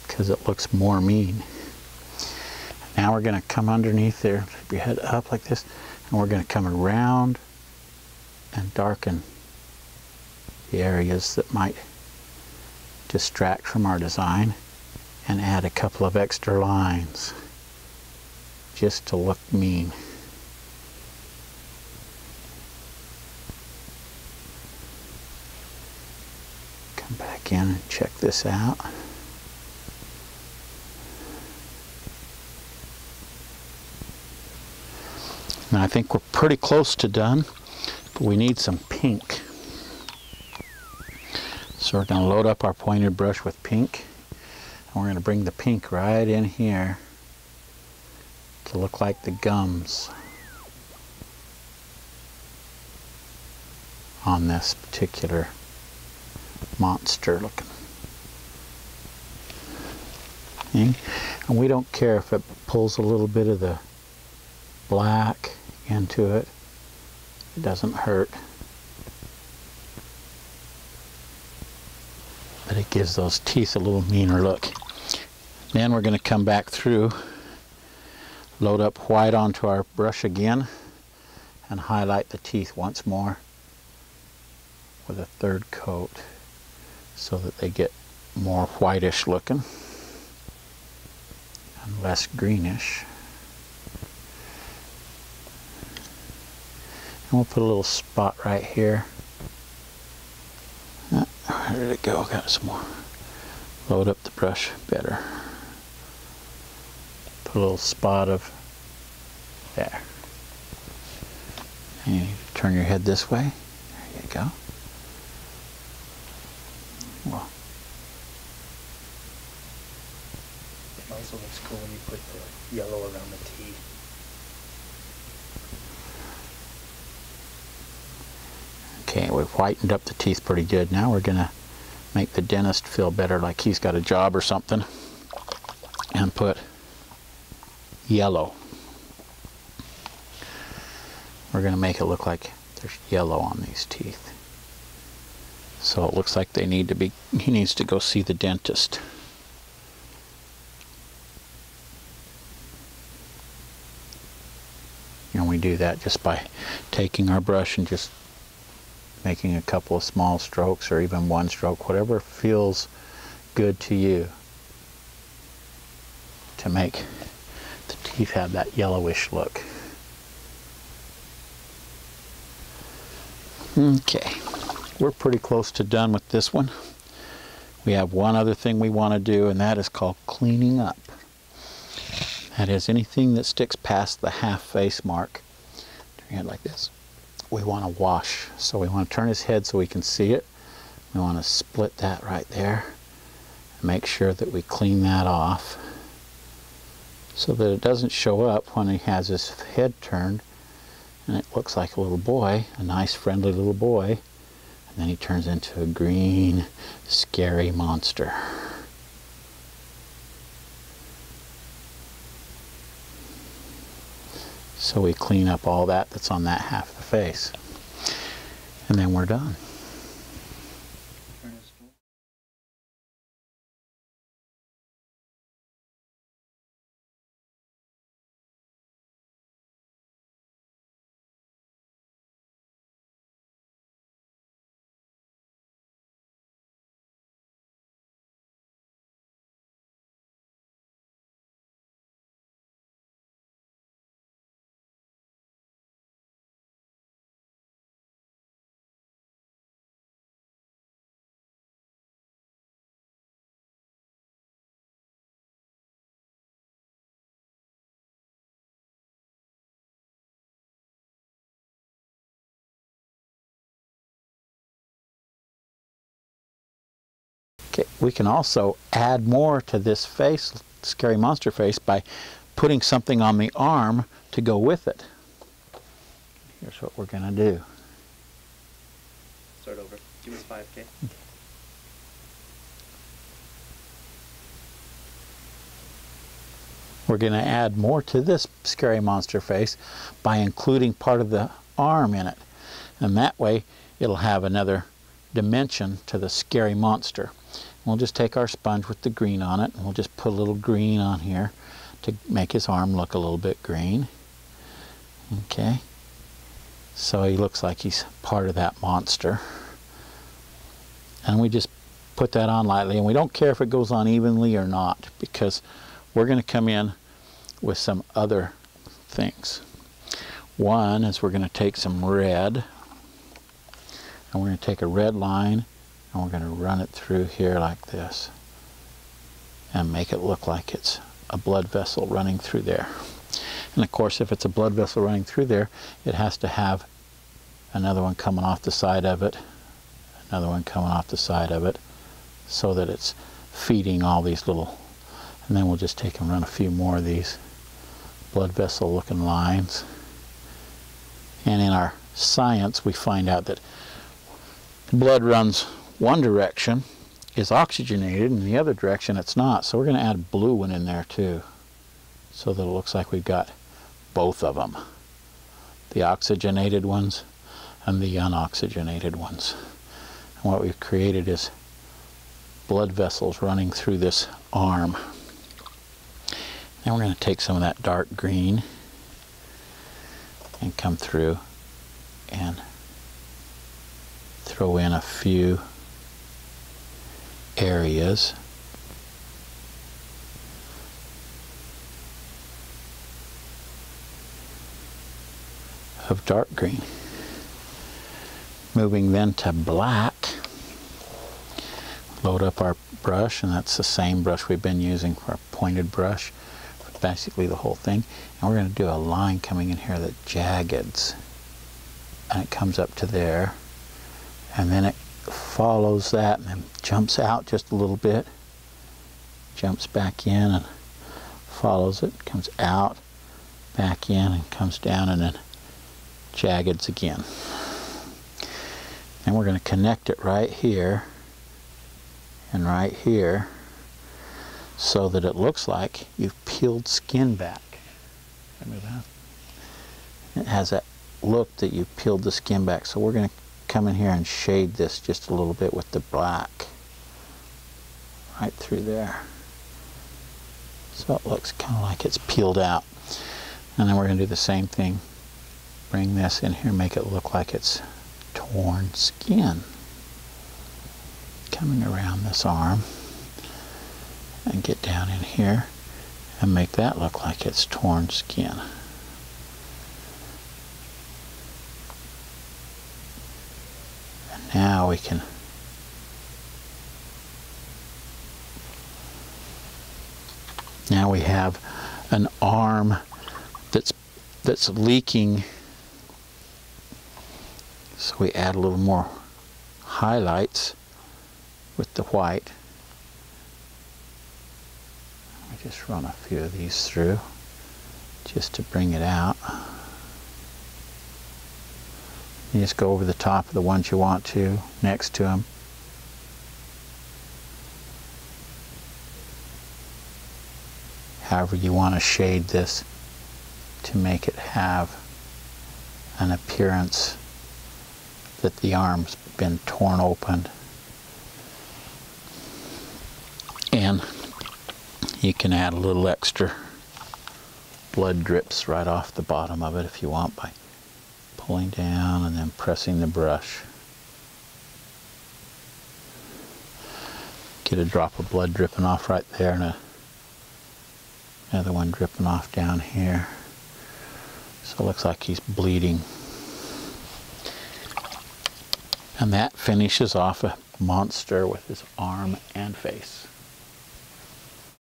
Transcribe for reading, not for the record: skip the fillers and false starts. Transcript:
because it looks more mean. Now we're going to come underneath there, keep your head up like this, and we're going to come around and darken the areas that might distract from our design and add a couple of extra lines just to look mean. Come back in and check this out. And I think we're pretty close to done, but we need some pink. So we're going to load up our pointed brush with pink, and we're going to bring the pink right in here to look like the gums on this particular monster looking thing. And we don't care if it pulls a little bit of the black into it. It doesn't hurt. But it gives those teeth a little meaner look. Then we're going to come back through, load up white onto our brush again, and highlight the teeth once more with a third coat so that they get more whitish looking and less greenish. And we'll put a little spot right here. Where did it go? Got some more. Load up the brush better. Put a little spot of there. And you turn your head this way. There you go. Well, it also looks cool when you put the yellow around the teeth. Okay, we've whitened up the teeth pretty good. Now we're going to make the dentist feel better, like he's got a job or something, and put yellow. We're going to make it look like there's yellow on these teeth. So it looks like they need to be, he needs to go see the dentist. And we do that just by taking our brush and just making a couple of small strokes, or even one stroke, whatever feels good to you, to make the teeth have that yellowish look. Okay, we're pretty close to done with this one. We have one other thing we want to do, and that is called cleaning up. That is anything that sticks past the half face mark. Turn your head like this. We want to wash. So we want to turn his head so we can see it. We want to split that right there. And make sure that we clean that off so that it doesn't show up when he has his head turned and it looks like a little boy, a nice friendly little boy, and then he turns into a green scary monster. So we clean up all that that's on that half of the face. And then we're done. Okay, we can also add more to this face, scary monster face, by putting something on the arm to go with it. Here's what we're going to do. Start over. Give us 5K. Okay. We're going to add more to this scary monster face by including part of the arm in it. And that way it'll have another dimension to the scary monster. We'll just take our sponge with the green on it, and we'll just put a little green on here to make his arm look a little bit green. Okay, so he looks like he's part of that monster. And we just put that on lightly, and we don't care if it goes on evenly or not, because we're going to come in with some other things. One is we're going to take some red, and we're going to take a red line, and we're going to run it through here like this and make it look like it's a blood vessel running through there. And of course, if it's a blood vessel running through there, it has to have another one coming off the side of it, another one coming off the side of it, so that it's feeding all these little, and then we'll just take and run a few more of these blood vessel looking lines. And in our science, we find out that blood runs one direction, is oxygenated, and the other direction it's not. So we're going to add a blue one in there too, so that it looks like we've got both of them, the oxygenated ones and the unoxygenated ones. And what we've created is blood vessels running through this arm. Now we're going to take some of that dark green and come through and throw in a few areas of dark green. Moving then to black, load up our brush, and that's the same brush we've been using for a pointed brush for basically the whole thing. And we're going to do a line coming in here that jaggeds, and it comes up to there, and then it follows that and then jumps out just a little bit, jumps back in and follows it, comes out, back in, and comes down, and then jaggeds again. And we're going to connect it right here and right here, so that it looks like you've peeled skin back. Remember that? It has that look that you peeled the skin back. So we're going to come in here and shade this just a little bit with the black right through there, so it looks kind of like it's peeled out. And then we're going to do the same thing, bring this in here, make it look like it's torn skin coming around this arm, and get down in here and make that look like it's torn skin. And now we can we have an arm that's leaking, so we add a little more highlights with the white. We just run a few of these through just to bring it out. You just go over the top of the ones you want to, next to them. However you want to shade this to make it have an appearance that the arm's been torn open. And you can add a little extra blood drips right off the bottom of it if you want, by pulling down and then pressing the brush. Get a drop of blood dripping off right there, and another one dripping off down here. So it looks like he's bleeding. And that finishes off a monster with his arm and face.